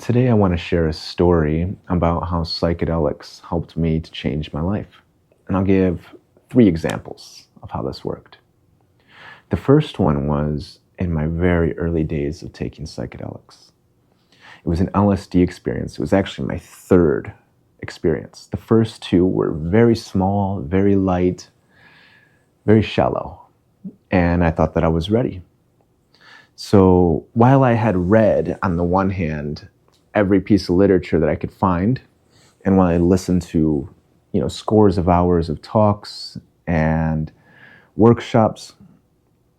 Today, I want to share a story about how psychedelics helped me to change my life. And I'll give 3 examples of how this worked. The first one was in my very early days of taking psychedelics. It was an LSD experience. It was actually my 3rd experience. The first 2 were very small, very light, very shallow. And I thought that I was ready. So while I had read, on the one hand, every piece of literature that I could find, and while I listened to, scores of hours of talks and workshops,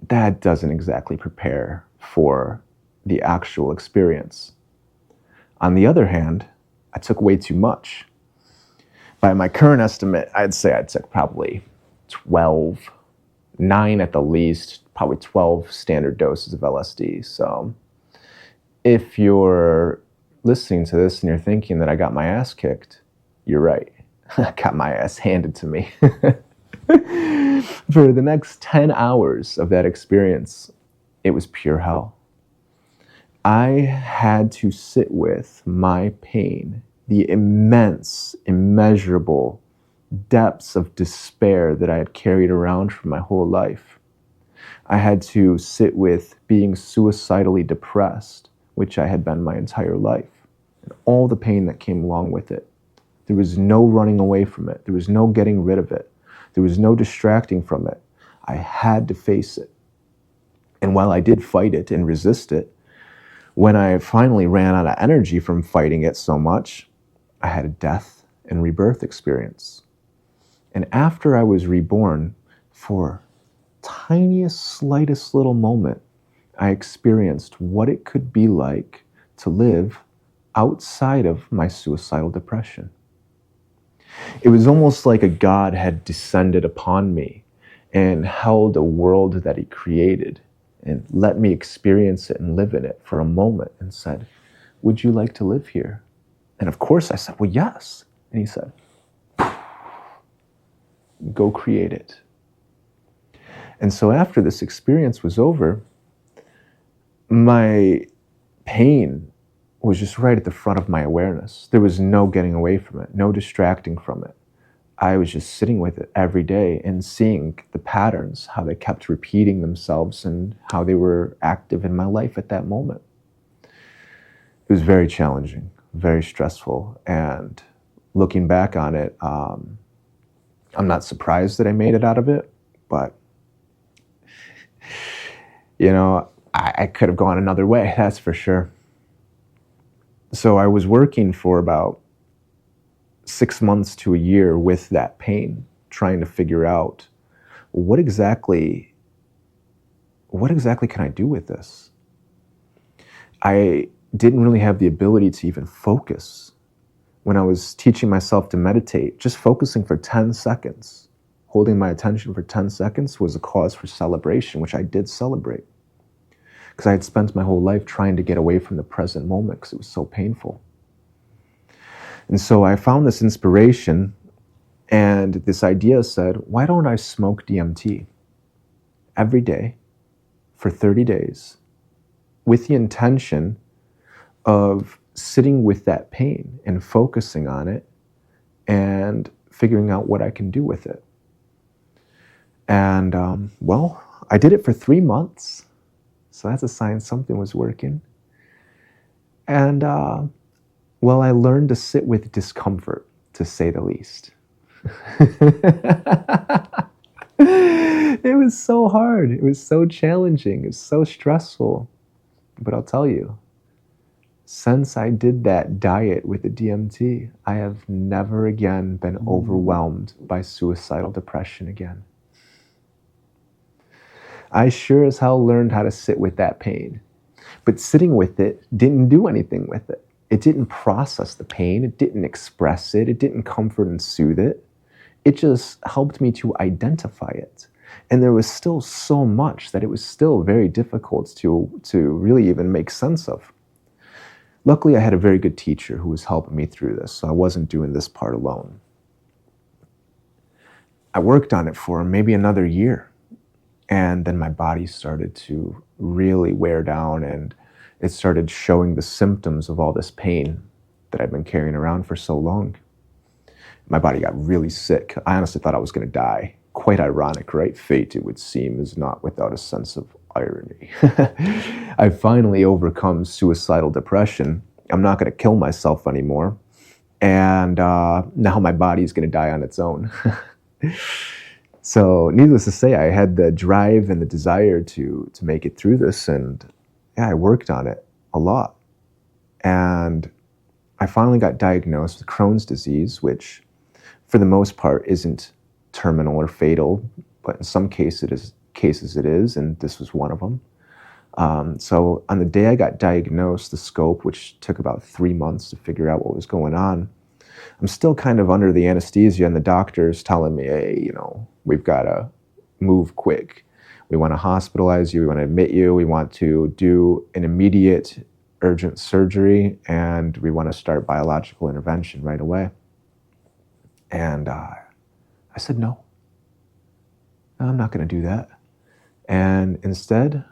that doesn't exactly prepare for the actual experience. On the other hand, I took way too much. By my current estimate, I'd say I took probably 12, 9 at the least, probably 12 standard doses of LSD. So if you're listening to this and you're thinking that I got my ass kicked, you're right. I got my ass handed to me. For the next 10 hours of that experience, it was pure hell. I had to sit with my pain, the immense, immeasurable depths of despair that I had carried around for my whole life. I had to sit with being suicidally depressed, which I had been my entire life, and all the pain that came along with it. There was no running away from it. There was no getting rid of it. There was no distracting from it. I had to face it. And while I did fight it and resist it, when I finally ran out of energy from fighting it so much, I had a death and rebirth experience. And after I was reborn, for tiniest, slightest little moment, I experienced what it could be like to live outside of my suicidal depression. It was almost like a God had descended upon me and held a world that he created and let me experience it and live in it for a moment and said, "Would you like to live here?" And of course I said, "Well, yes." And he said, "Go create it." And so after this experience was over, my pain was just right at the front of my awareness. There was no getting away from it, no distracting from it. I was just sitting with it every day and seeing the patterns, how they kept repeating themselves and how they were active in my life at that moment. It was very challenging, very stressful. And looking back on it, I'm not surprised that I made it out of it, but I could have gone another way, that's for sure. So I was working for about 6 months to a year with that pain, trying to figure out what exactly can I do with this? I didn't really have the ability to even focus. When I was teaching myself to meditate, just focusing for 10 seconds, holding my attention for 10 seconds was a cause for celebration, which I did celebrate. Because I had spent my whole life trying to get away from the present moment because it was so painful. And so I found this inspiration, and this idea said, why don't I smoke DMT every day for 30 days with the intention of sitting with that pain and focusing on it and figuring out what I can do with it. And I did it for 3 months. So that's a sign something was working. And I learned to sit with discomfort, to say the least. It was so hard. It was so challenging. It was so stressful. But I'll tell you, since I did that diet with the DMT, I have never again been overwhelmed by suicidal depression again. I sure as hell learned how to sit with that pain. But sitting with it didn't do anything with it. It didn't process the pain. It didn't express it. It didn't comfort and soothe it. It just helped me to identify it. And there was still so much that it was still very difficult to really even make sense of. Luckily, I had a very good teacher who was helping me through this, so I wasn't doing this part alone. I worked on it for maybe another year. And then my body started to really wear down, and it started showing the symptoms of all this pain that I'd been carrying around for so long. My body got really sick. I honestly thought I was going to die. Quite ironic, right? Fate, it would seem, is not without a sense of irony. I finally overcome suicidal depression. I'm not going to kill myself anymore. And now my body is going to die on its own. So needless to say, I had the drive and the desire to make it through this. And yeah, I worked on it a lot. And I finally got diagnosed with Crohn's disease, which for the most part isn't terminal or fatal, but in some cases it is, and this was one of them. So on the day I got diagnosed, the scope, which took about 3 months to figure out what was going on, I'm still kind of under the anesthesia, and the doctor's telling me, hey, we've got to move quick. We want to hospitalize you. We want to admit you. We want to do an immediate urgent surgery, and we want to start biological intervention right away. And I said, no, I'm not going to do that. And instead,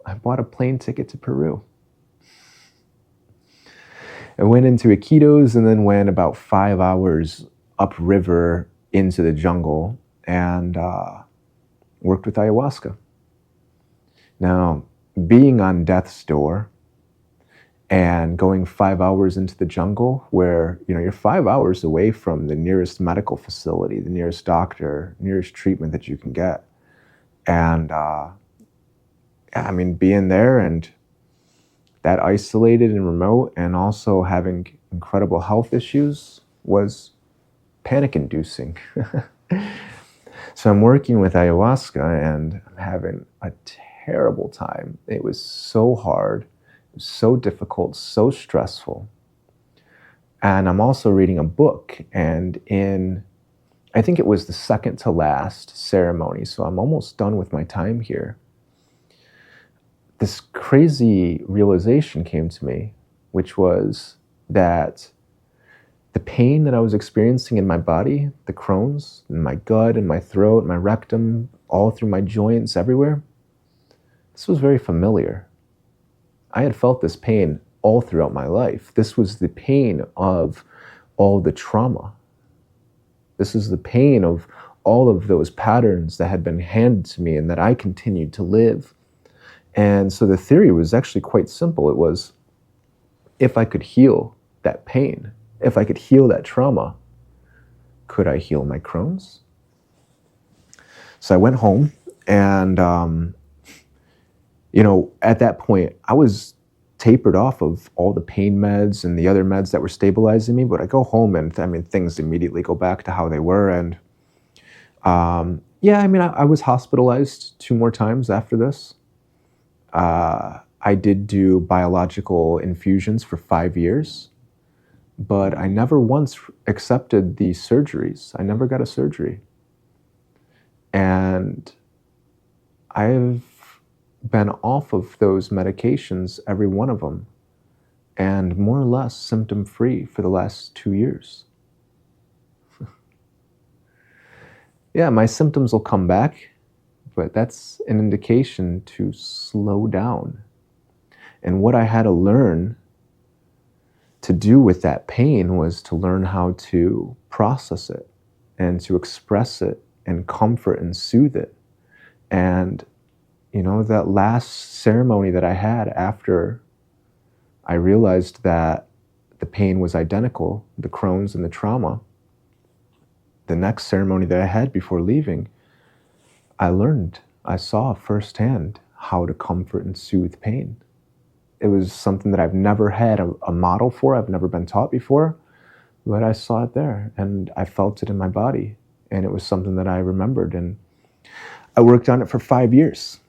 I bought a plane ticket to Peru. I went into Iquitos and then went about 5 hours upriver into the jungle and worked with ayahuasca. Now, being on death's door and going 5 hours into the jungle where, you're 5 hours away from the nearest medical facility, the nearest doctor, nearest treatment that you can get. And being there and that isolated and remote and also having incredible health issues was panic-inducing. So I'm working with ayahuasca and I'm having a terrible time. It was so hard, it was so difficult, so stressful. And I'm also reading a book, and I think it was the second to last ceremony, so I'm almost done with my time here. This crazy realization came to me, which was that the pain that I was experiencing in my body, the Crohn's, in my gut, in my throat, my rectum, all through my joints, everywhere, this was very familiar. I had felt this pain all throughout my life. This was the pain of all the trauma. This is the pain of all of those patterns that had been handed to me and that I continued to live. And so the theory was actually quite simple. It was, if I could heal that pain, if I could heal that trauma, could I heal my Crohn's? So I went home and, at that point, I was tapered off of all the pain meds and the other meds that were stabilizing me, but I go home and things immediately go back to how they were. And I was hospitalized 2 more times after this. I did do biological infusions for 5 years, but I never once accepted the surgeries. I never got a surgery. And I've been off of those medications, every one of them, and more or less symptom-free for the last 2 years. Yeah, my symptoms will come back, but that's an indication to slow down. And what I had to learn to do with that pain was to learn how to process it and to express it and comfort and soothe it. And, that last ceremony that I had after I realized that the pain was identical, the Crohn's and the trauma, the next ceremony that I had before leaving, I saw firsthand how to comfort and soothe pain. It was something that I've never had a model for, I've never been taught before, but I saw it there and I felt it in my body. And it was something that I remembered, and I worked on it for 5 years.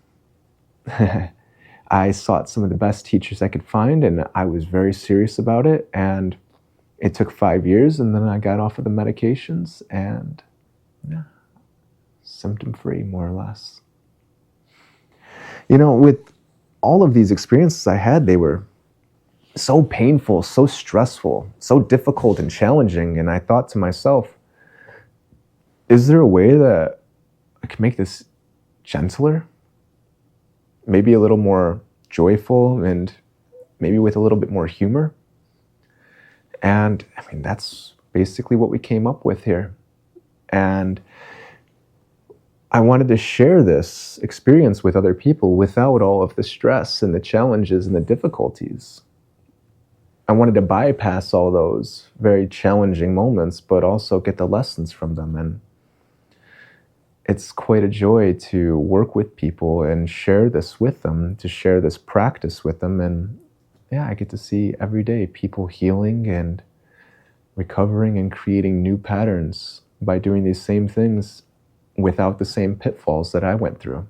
I sought some of the best teachers I could find, and I was very serious about it. And it took 5 years, and then I got off of the medications and symptom-free, more or less. With all of these experiences I had, they were so painful, so stressful, so difficult and challenging. And I thought to myself, is there a way that I can make this gentler? Maybe a little more joyful and maybe with a little bit more humor. And I mean, that's basically what we came up with here. And I wanted to share this experience with other people without all of the stress and the challenges and the difficulties. I wanted to bypass all those very challenging moments, but also get the lessons from them. And it's quite a joy to work with people and share this with them, to share this practice with them. And yeah, I get to see every day people healing and recovering and creating new patterns by doing these same things without the same pitfalls that I went through.